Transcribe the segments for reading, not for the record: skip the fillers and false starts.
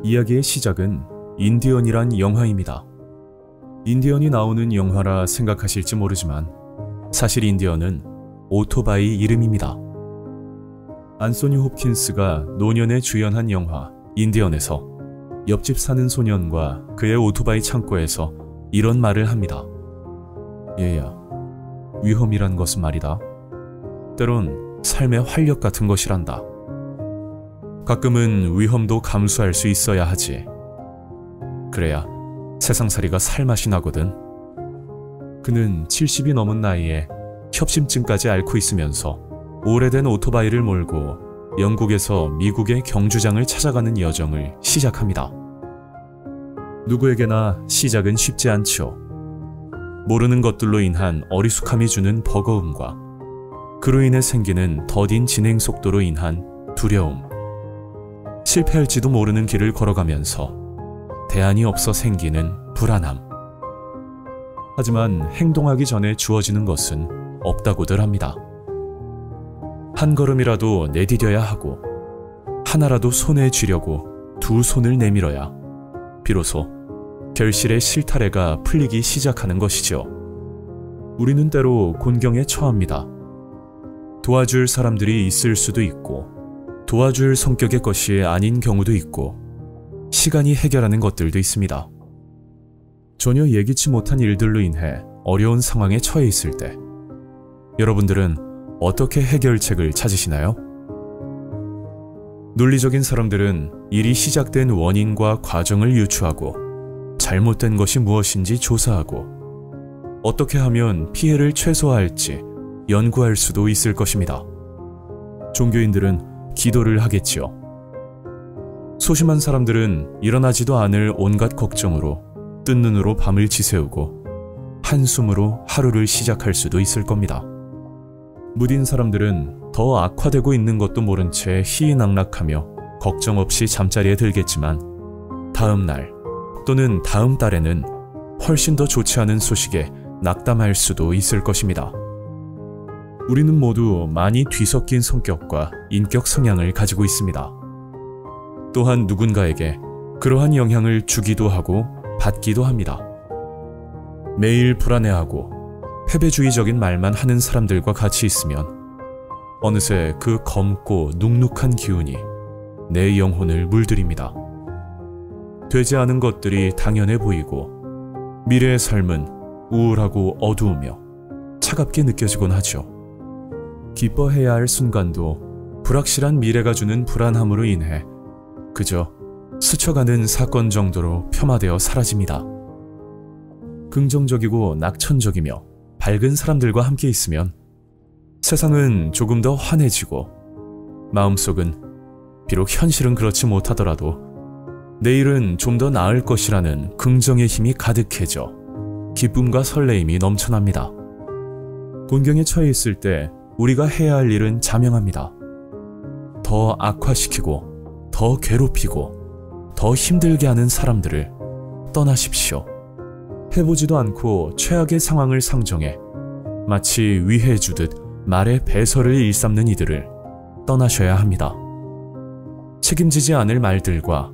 이야기의 시작은 인디언이란 영화입니다. 인디언이 나오는 영화라 생각하실지 모르지만 사실 인디언은 오토바이 이름입니다. 안소니 홉킨스가 노년에 주연한 영화 인디언에서 옆집 사는 소년과 그의 오토바이 창고에서 이런 말을 합니다. 얘야, 위험이란 것은 말이다. 때론 삶의 활력 같은 것이란다. 가끔은 위험도 감수할 수 있어야 하지. 그래야 세상살이가 살맛이 나거든. 그는 70이 넘은 나이에 협심증까지 앓고 있으면서 오래된 오토바이를 몰고 영국에서 미국의 경주장을 찾아가는 여정을 시작합니다. 누구에게나 시작은 쉽지 않죠. 모르는 것들로 인한 어리숙함이 주는 버거움과 그로 인해 생기는 더딘 진행 속도로 인한 두려움, 실패할지도 모르는 길을 걸어가면서 대안이 없어 생기는 불안함. 하지만 행동하기 전에 주어지는 것은 없다고들 합니다. 한 걸음이라도 내디뎌야 하고 하나라도 손에 쥐려고 두 손을 내밀어야 비로소 결실의 실타래가 풀리기 시작하는 것이죠. 우리는 때로 곤경에 처합니다. 도와줄 사람들이 있을 수도 있고 도와줄 성격의 것이 아닌 경우도 있고 시간이 해결하는 것들도 있습니다. 전혀 예기치 못한 일들로 인해 어려운 상황에 처해 있을 때 여러분들은 어떻게 해결책을 찾으시나요? 논리적인 사람들은 일이 시작된 원인과 과정을 유추하고 잘못된 것이 무엇인지 조사하고 어떻게 하면 피해를 최소화할지 연구할 수도 있을 것입니다. 종교인들은 기도를 하겠지요. 소심한 사람들은 일어나지도 않을 온갖 걱정으로 뜬 눈으로 밤을 지새우고 한숨으로 하루를 시작할 수도 있을 겁니다. 무딘 사람들은 더 악화되고 있는 것도 모른 채 희희낙락하며 걱정 없이 잠자리에 들겠지만 다음 날 또는 다음 달에는 훨씬 더 좋지 않은 소식에 낙담할 수도 있을 것입니다. 우리는 모두 많이 뒤섞인 성격과 인격 성향을 가지고 있습니다. 또한 누군가에게 그러한 영향을 주기도 하고 받기도 합니다. 매일 불안해하고 패배주의적인 말만 하는 사람들과 같이 있으면 어느새 그 검고 눅눅한 기운이 내 영혼을 물들입니다. 되지 않은 것들이 당연해 보이고 미래의 삶은 우울하고 어두우며 차갑게 느껴지곤 하죠. 기뻐해야 할 순간도 불확실한 미래가 주는 불안함으로 인해 그저 스쳐가는 사건 정도로 폄하되어 사라집니다. 긍정적이고 낙천적이며 밝은 사람들과 함께 있으면 세상은 조금 더 환해지고 마음속은 비록 현실은 그렇지 못하더라도 내일은 좀 더 나을 것이라는 긍정의 힘이 가득해져 기쁨과 설레임이 넘쳐납니다. 곤경에 처해 있을 때 우리가 해야 할 일은 자명합니다. 더 악화시키고 더 괴롭히고 더 힘들게 하는 사람들을 떠나십시오. 해보지도 않고 최악의 상황을 상정해 마치 위해주듯 말의 배설을 일삼는 이들을 떠나셔야 합니다. 책임지지 않을 말들과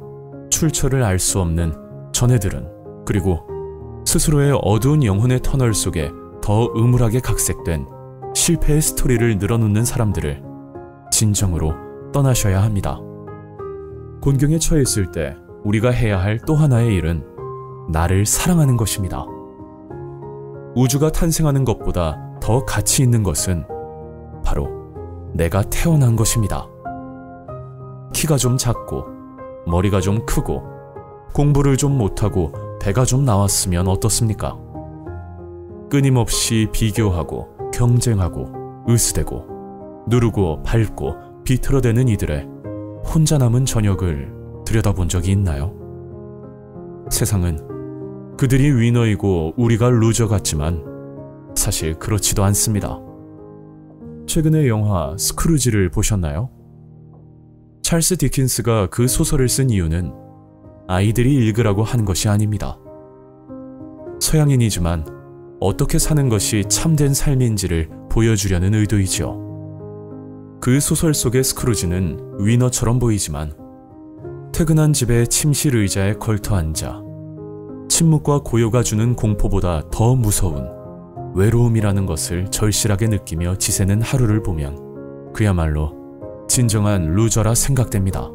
출처를 알 수 없는 전애들은 그리고 스스로의 어두운 영혼의 터널 속에 더 음울하게 각색된 실패의 스토리를 늘어놓는 사람들을 진정으로 떠나셔야 합니다. 곤경에 처해 있을 때 우리가 해야 할 또 하나의 일은 나를 사랑하는 것입니다. 우주가 탄생하는 것보다 더 가치 있는 것은 바로 내가 태어난 것입니다. 키가 좀 작고 머리가 좀 크고 공부를 좀 못하고 배가 좀 나왔으면 어떻습니까? 끊임없이 비교하고 경쟁하고 으스대고 누르고 밟고 비틀어대는 이들의 혼자 남은 저녁을 들여다본 적이 있나요? 세상은 그들이 위너이고 우리가 루저 같지만 사실 그렇지도 않습니다. 최근에 영화 스크루지를 보셨나요? 찰스 디킨스가 그 소설을 쓴 이유는 아이들이 읽으라고 한 것이 아닙니다. 서양인이지만 어떻게 사는 것이 참된 삶인지를 보여주려는 의도이죠. 그 소설 속의 스크루지는 위너처럼 보이지만 퇴근한 집에 침실 의자에 걸터 앉아 침묵과 고요가 주는 공포보다 더 무서운 외로움이라는 것을 절실하게 느끼며 지새는 하루를 보면 그야말로 진정한 루저라 생각됩니다.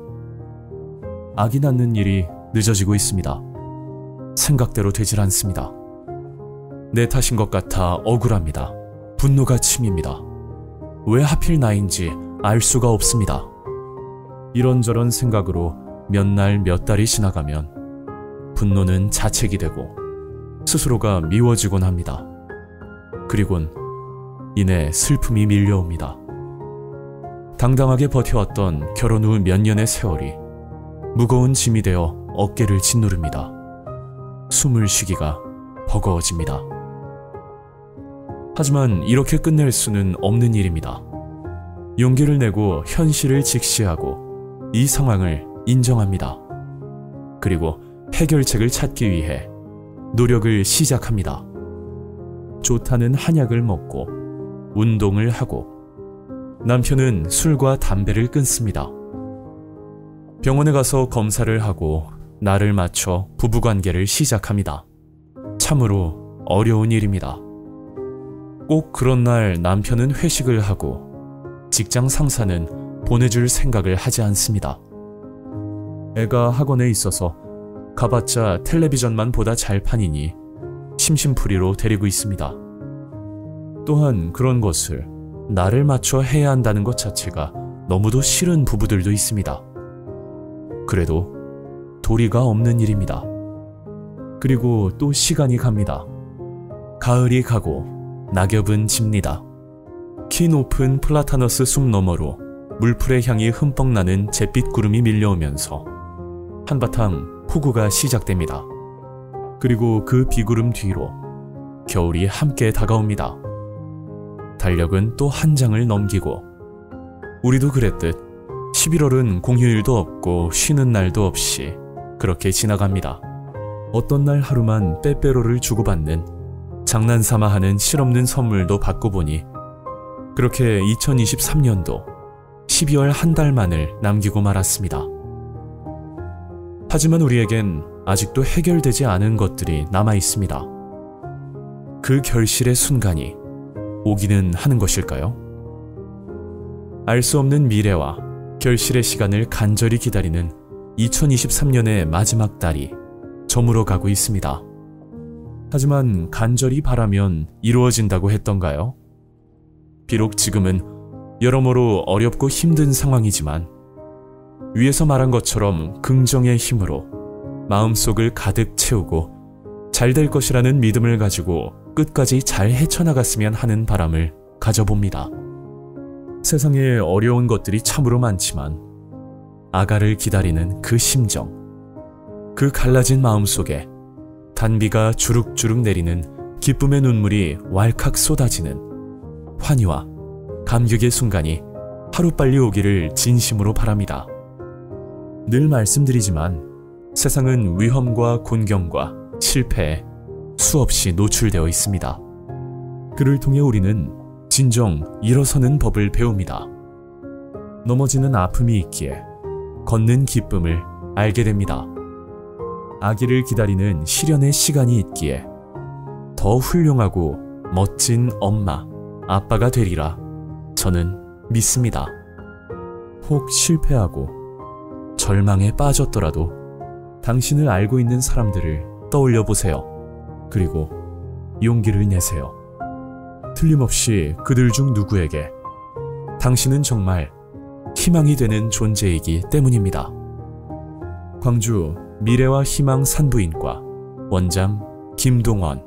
아기 낳는 일이 늦어지고 있습니다. 생각대로 되질 않습니다. 내 탓인 것 같아 억울합니다. 분노가 침입니다. 왜 하필 나인지 알 수가 없습니다. 이런저런 생각으로 몇 날 몇 달이 지나가면 분노는 자책이 되고 스스로가 미워지곤 합니다. 그리곤 이내 슬픔이 밀려옵니다. 당당하게 버텨왔던 결혼 후 몇 년의 세월이 무거운 짐이 되어 어깨를 짓누릅니다. 숨을 쉬기가 버거워집니다. 하지만 이렇게 끝낼 수는 없는 일입니다. 용기를 내고 현실을 직시하고 이 상황을 인정합니다. 그리고 해결책을 찾기 위해 노력을 시작합니다. 좋다는 한약을 먹고 운동을 하고 남편은 술과 담배를 끊습니다. 병원에 가서 검사를 하고 날을 맞춰 부부관계를 시작합니다. 참으로 어려운 일입니다. 꼭 그런 날 남편은 회식을 하고 직장 상사는 보내줄 생각을 하지 않습니다. 애가 학원에 있어서 가봤자 텔레비전만 보다 잘 판이니 심심풀이로 데리고 있습니다. 또한 그런 것을 나를 맞춰 해야 한다는 것 자체가 너무도 싫은 부부들도 있습니다. 그래도 도리가 없는 일입니다. 그리고 또 시간이 갑니다. 가을이 가고 낙엽은 집니다. 키 높은 플라타너스 숲 너머로 물풀의 향이 흠뻑 나는 잿빛 구름이 밀려오면서 한바탕 폭우가 시작됩니다. 그리고 그 비구름 뒤로 겨울이 함께 다가옵니다. 달력은 또 한 장을 넘기고 우리도 그랬듯 11월은 공휴일도 없고 쉬는 날도 없이 그렇게 지나갑니다. 어떤 날 하루만 빼빼로를 주고받는 장난삼아 하는 실없는 선물도 받고 보니 그렇게 2023년도 12월 한 달만을 남기고 말았습니다. 하지만 우리에겐 아직도 해결되지 않은 것들이 남아 있습니다. 그 결실의 순간이 오기는 하는 것일까요? 알 수 없는 미래와 결실의 시간을 간절히 기다리는 2023년의 마지막 달이 저물어 가고 있습니다. 하지만 간절히 바라면 이루어진다고 했던가요? 비록 지금은 여러모로 어렵고 힘든 상황이지만 위에서 말한 것처럼 긍정의 힘으로 마음속을 가득 채우고 잘 될 것이라는 믿음을 가지고 끝까지 잘 헤쳐나갔으면 하는 바람을 가져봅니다. 세상에 어려운 것들이 참으로 많지만 아가를 기다리는 그 심정, 그 갈라진 마음속에 단비가 주룩주룩 내리는 기쁨의 눈물이 왈칵 쏟아지는 환희와 감격의 순간이 하루빨리 오기를 진심으로 바랍니다. 늘 말씀드리지만 세상은 위험과 곤경과 실패에 수없이 노출되어 있습니다. 그를 통해 우리는 진정 일어서는 법을 배웁니다. 넘어지는 아픔이 있기에 걷는 기쁨을 알게 됩니다. 아기를 기다리는 시련의 시간이 있기에 더 훌륭하고 멋진 엄마, 아빠가 되리라 저는 믿습니다. 혹 실패하고 절망에 빠졌더라도 당신을 알고 있는 사람들을 떠올려 보세요. 그리고 용기를 내세요. 틀림없이 그들 중 누구에게 당신은 정말 희망이 되는 존재이기 때문입니다. 광주 미래와 희망 산부인과 원장 김동원